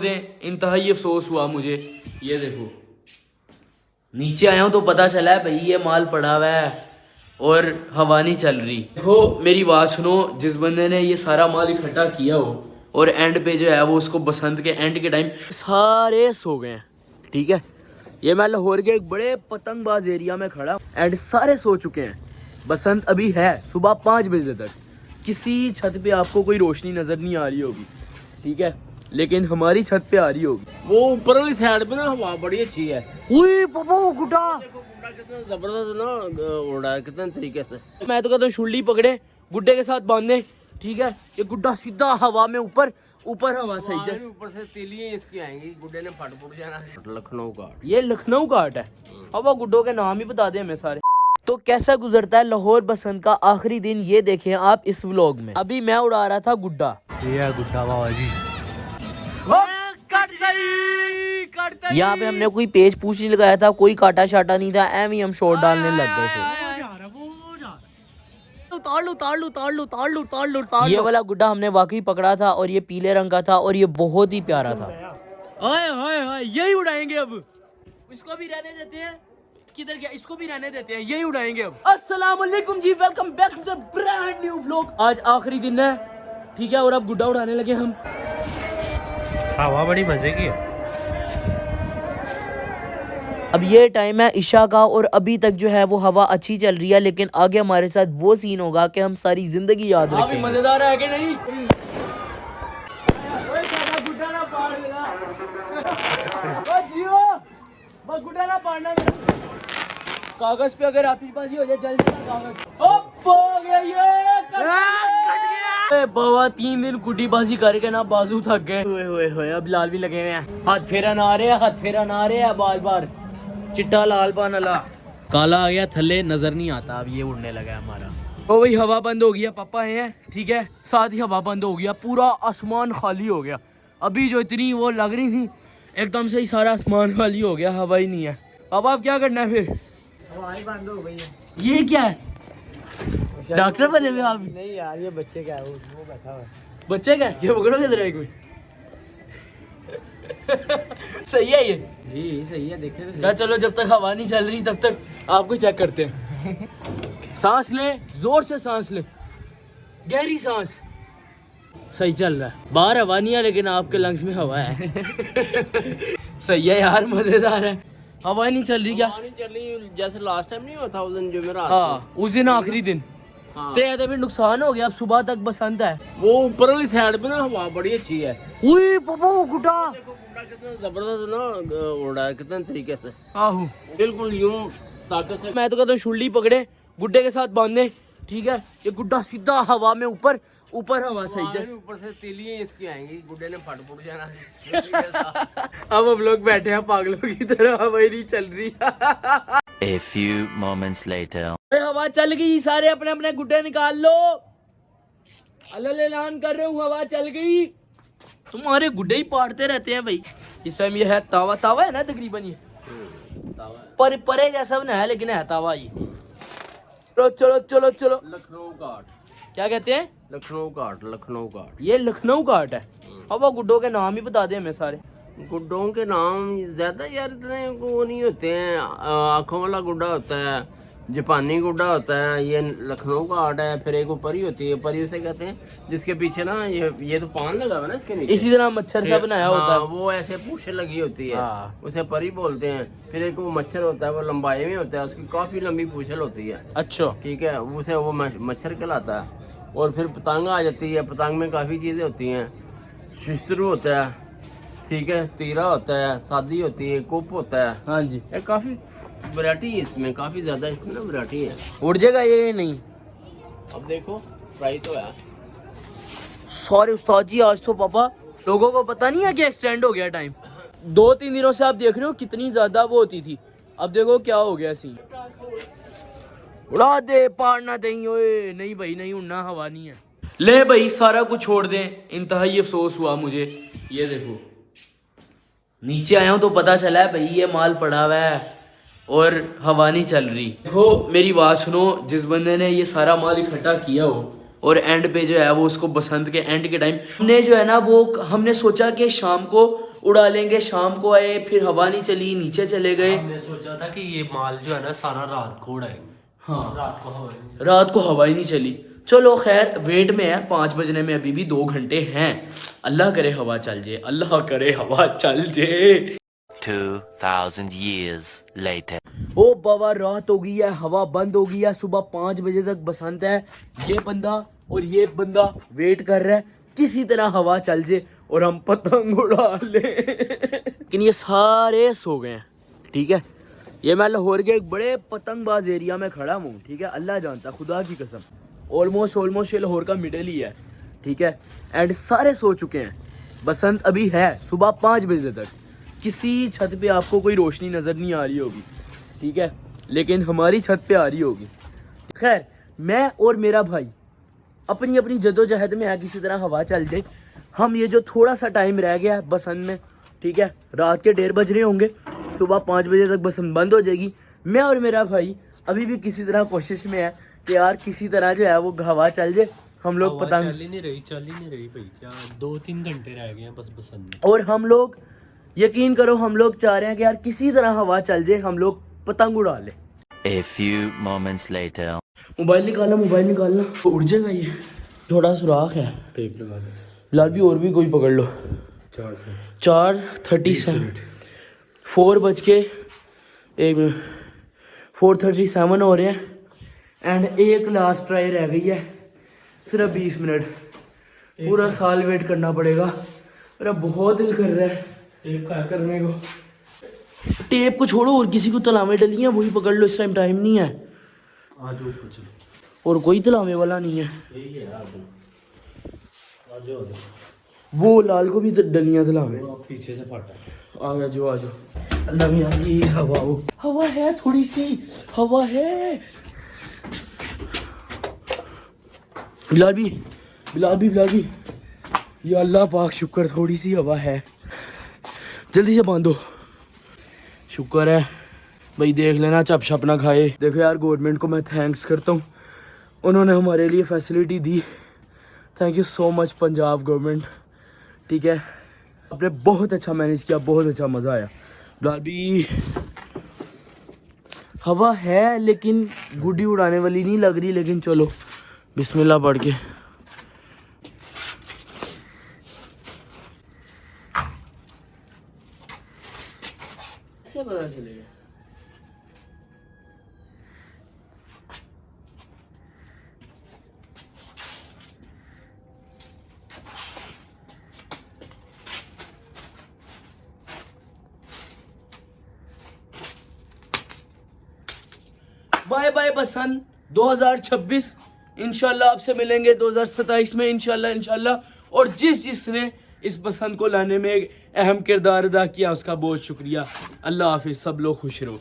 इंतहाई अफसोस हुआ मुझे। ये देखो नीचे आया हूँ तो पता चला है भाई ये माल पड़ा हुआ है और हवा नहीं चल रही। देखो मेरी बात सुनो, जिस बंदे ने ये सारा माल इकट्ठा किया हो और एंड पे जो है वो उसको बसंत के एंड के टाइम सारे सो गए हैं, ठीक है। ये मैं लाहौर के एक बड़े पतंगबाज एरिया में खड़ा एंड सारे सो चुके हैं। बसंत अभी है सुबह 5 बजे तक, किसी छत पे आपको कोई रोशनी नजर नहीं आ रही होगी, ठीक है, लेकिन हमारी छत पे आ रही होगी। वो ऊपर वाली साइड पे ना हवा बड़ी अच्छी है। उई पापा वो गुड्डा कितना जबरदस्त ना उड़ रहा है, कितने तरीके से। मैं तो कहता हूँ शुल्ली पकड़े गुड्डे के साथ बांधे, ठीक है। ये गुड्डा सीधा हवा में ऊपर ऊपर हवा सही है। ऊपर से तिलियां इसकी आएंगी, गुड्डे ने फट फुट जाना। लखनऊ का ये लखनऊ घाट है। अब वो गुड्डों के नाम ही बता दे हमें सारे। तो कैसा गुजरता है लाहौर बसंत का आखिरी दिन, ये देखें आप इस व्लॉग में। अभी मैं उड़ा रहा था गुड्डा, ये गुड्डा बाबा जी। यहाँ पे हमने कोई पेज पूछ नहीं लगाया था, कोई काटा शाटा नहीं था, एम ही हम शॉट डालने लग गए थे। ये वाला गुड्डा हमने वाकई पकड़ा था और ये पीले रंग का था और ये बहुत ही प्यारा था। यही उड़ाएंगे अब, इसको भी रहने देते हैं। किधर गया, इसको भी रहने देते हैं, यही उड़ाएंगे अब। अस्सलाम वालेकुम जी, welcome back to the brand new vlog. आज आखिरी दिन है, ठीक है, और अब गुड्डा उड़ाने लगे हम। हवा बड़ी मजे की है। अब ये टाइम है इशा का और अभी तक जो है वो हवा अच्छी चल रही है, लेकिन आगे हमारे साथ वो सीन होगा कि हम सारी जिंदगी याद रखेंगे। मजेदार है कि नहीं? गुड्डा ना पाड़ना, कागज पे अगर आतिशबाजी हो जाए जल जाएगा कागज। बाबा 3 दिन गुड्डीबाजी करके ना बाजू थक गए। हुए अब लाल भी लगे हुए हैं, हाथ फेरा ना रहे, हाथ फेरा ना रहे हैं, बार बार चिट्टा लाल पान अला काला आ गया, थल्ले नजर नहीं आता। अब ये उड़ने लगा है हमारा। ओ भाई हवा बंद हो गया, पापा हैं, ठीक है, साथ ही हवा बंद हो गया, पूरा आसमान खाली हो गया। अभी जो इतनी वो लग रही थी एकदम से ही सारा आसमान खाली हो गया, हवा ही नहीं है। पापा अब क्या करना है फिर? हवा ही बंद हो गई है। ये क्या है, डॉक्टर बने हुए आप? नहीं यार, ये बच्चे का है, वो बैठा हुआ है। बच्चे का ये पकड़ो किधर है कोई? सही है ये जी, सही है, देखे तो सही। चलो जब तक हवा नहीं चल रही तब तक आपको चेक करते हैं। सांस ले, जोर से सांस ले, गहरी सांस। सही चल रहा है, बाहर हवा नहीं है लेकिन आपके लंग्स में हवा है। सही है यार, मजेदार है। हवा नहीं चल रही क्या? नहीं चल रही, जैसे लास्ट टाइम नहीं हुआ था उस दिन जो मेरा। हाँ उस दिन आखिरी दिन। हाँ। तो फिर नुकसान हो गया, अब सुबह तक बसंत है। वो ऊपर वाली साइड पे ना हवा बड़ी अच्छी है। उई पापा वो गुड्डा कितना जबरदस्त ना उड़ रहा है, कितने तरीके से। आहू बिल्कुल यूं ताकत से। मैं तो कहता हूँ शुल्ली पकड़े गुड्डे के साथ बांधे, ठीक है। ये गुड्डा सीधा हवा में ऊपर ऊपर हवा सही है। ऊपर से तिलियां इसकी आएंगी, गुड्डे ने फट फुट जाना। अब हम लोग बैठे हैं पागलों की तरह, हवा ही नहीं चल रही। A few moments later. हवा चल गई, सारे अपने अपने गुड्डे निकाल लो। अल्लाह ऐलान कर रहे हूँ, हवा चल गई। तुम्हारे गुड्डे ही पाड़ते रहते हैं भाई। इस टाइम ये है तावा, तावा है ना तकरीबन, ये पर परे जैसा बना है लेकिन है तावा ये। चलो चलो चलो चलो। लखनऊ घाट क्या कहते हैं? लखनऊ घाट, लखनऊ घाट। ये लखनऊ घाट है। अब वो गुड्डों के नाम ही बता दे हमें सारे। गुड्डों के नाम ज्यादा यार इतने वो नहीं होते हैं। आँखों वाला गुड्डा होता है, जापानी गुड्डा होता है, ये लखनऊ घाट है। फिर एक परी होती है, परी उसे कहते हैं जिसके पीछे ना ये तो पान लगा हुआ है ना इसके नीचे, इसी तरह मच्छर सा बनाया होता है। वो ऐसे पूछे लगी होती है, हाँ। उसे परी बोलते हैं। फिर एक वो मच्छर होता है, वो लंबाई में होता है, उसकी काफी लंबी पूछल होती है, अच्छा, ठीक है, उसे वो मच्छर कहलाता है। और फिर पतंग आ जाती है, पतंग में काफ़ी चीज़ें होती हैं। शिश्रू होता है, ठीक है, तीरा होता है, शादी होती है, कुप होता है। हाँ जी, ये काफ़ी वैरायटी है इसमें, काफ़ी ज़्यादा इसमें ना वैरायटी है। उड़ जाएगा ये नहीं? अब देखो ट्राई तो है। सॉरी उस्ताद जी, आज तो पापा लोगों को पता नहीं है कि एक्सटेंड हो गया टाइम। 2-3 दिनों से आप देख रहे हो कितनी ज्यादा वो होती थी, अब देखो क्या हो गया सीन। उड़ा दे, पाड़ना नहीं, ओए नहीं भाई नहीं उड़ना, हवा नहीं है। ले भाई सारा कुछ छोड़ दें, इंतहाई अफसोस हुआ मुझे। ये देखो नीचे आया हूँ तो पता चला है भाई ये माल पड़ा हुआ है और हवा नहीं चल रही। देखो मेरी बात सुनो, जिस बंदे ने ये सारा माल इकट्ठा किया हो और एंड पे जो है वो उसको बसंत के एंड के टाइम हमने जो है ना वो हमने सोचा कि शाम को उड़ा लेंगे, शाम को आए, फिर हवा नहीं चली, नीचे चले गए। हमने सोचा था कि ये माल जो है ना सारा रात को उड़ाएंगे। हाँ, रात को हवा ही नहीं चली। चलो खैर वेट में है, 5 बजने में अभी भी 2 घंटे हैं। अल्लाह करे हवा चल जाए, अल्लाह करे हवा चल जाए। 2000 years later. ओ बाबा रात हो गई है, हवा बंद हो गई है, सुबह 5 बजे तक बसंत है। ये बंदा और ये बंदा वेट कर रहा है किसी तरह हवा चल जाए और हम पतंग उड़ा ले। लेकिन ये सारे सो गए हैं, ठीक है। ये मैं लाहौर के एक बड़े पतंगबाज एरिया में खड़ा हूँ, ठीक है। अल्लाह जानता, खुदा की कसम, ऑलमोस्ट ये लाहौर का मिडल ही है, ठीक है। एंड सारे सो चुके हैं। बसंत अभी है सुबह 5 बजे तक। किसी छत पे आपको कोई रोशनी नज़र नहीं आ रही होगी, ठीक है, लेकिन हमारी छत पे आ रही होगी। खैर मैं और मेरा भाई अपनी अपनी जद्दोजहद में है, किसी तरह हवा चल जाए। हम ये जो थोड़ा सा टाइम रह गया है बसंत में, ठीक है, रात के 1:30 बज रहे होंगे, सुबह 5 बजे तक बसंत बंद हो जाएगी। मैं और मेरा भाई अभी भी किसी तरह कोशिश में है कि यार किसी तरह जो है वो हवा चल जाए, हम लोग पतंग। चल ही नहीं रही भाई, क्या 2-3 घंटे रह गए हैं बस बसंत में। और हम लोग यकीन करो, हम लोग चाह रहे हैं कि यार किसी तरह हवा चल जाए, हम लोग पतंग उड़ा ले। A few moments later. Mobile निकालना, उड़ जाएगा ये। थोड़ा सुराख है, टेप लगा दे फिलहाल भी और भी कोई पकड़ लो। 4:37 4 बज के 1 मिनट 4:37 हो रहे हैं। एंड एक लास्ट ट्राई रह गई है, सिर्फ 20 मिनट। पूरा साल वेट करना पड़ेगा। मेरा बहुत दिल कर रहा है टेप का करने को। टेप को छोड़ो, और किसी को तलावे डली है वही पकड़ लो, इस टाइम टाइम नहीं है। आज कुछ और कोई तलावे वाला नहीं है। यही है आज वो लाल को भी डलियां तलावे। पीछे से फाटा आ जाओ अल्लाह भी आ गई। हवा है, थोड़ी सी हवा है। बिलाल भी या अल्लाह पाक शुक्र, थोड़ी सी हवा है। जल्दी से बांधो। शुक्र है भाई, देख लेना चप छप ना खाए। देखो यार, गवर्नमेंट को मैं थैंक्स करता हूँ, उन्होंने हमारे लिए facility the. Thank you so much Punjab government, ठीक है। आपने बहुत अच्छा मैनेज किया, बहुत अच्छा, मज़ा आया। बिलाल भी हवा है लेकिन गुड्डी उड़ाने वाली नहीं लग रही, लेकिन चलो बिस्मिल्लाह पढ़ के। कैसे पता चलेगा? बाय बाय बसंत 2026। इंशाल्लाह आपसे मिलेंगे 2027 में, इंशाल्लाह। और जिसने इस बसंत को लाने में एक अहम किरदार अदा किया उसका बहुत शुक्रिया। अल्लाह हाफिज़, सब लोग खुश रहो।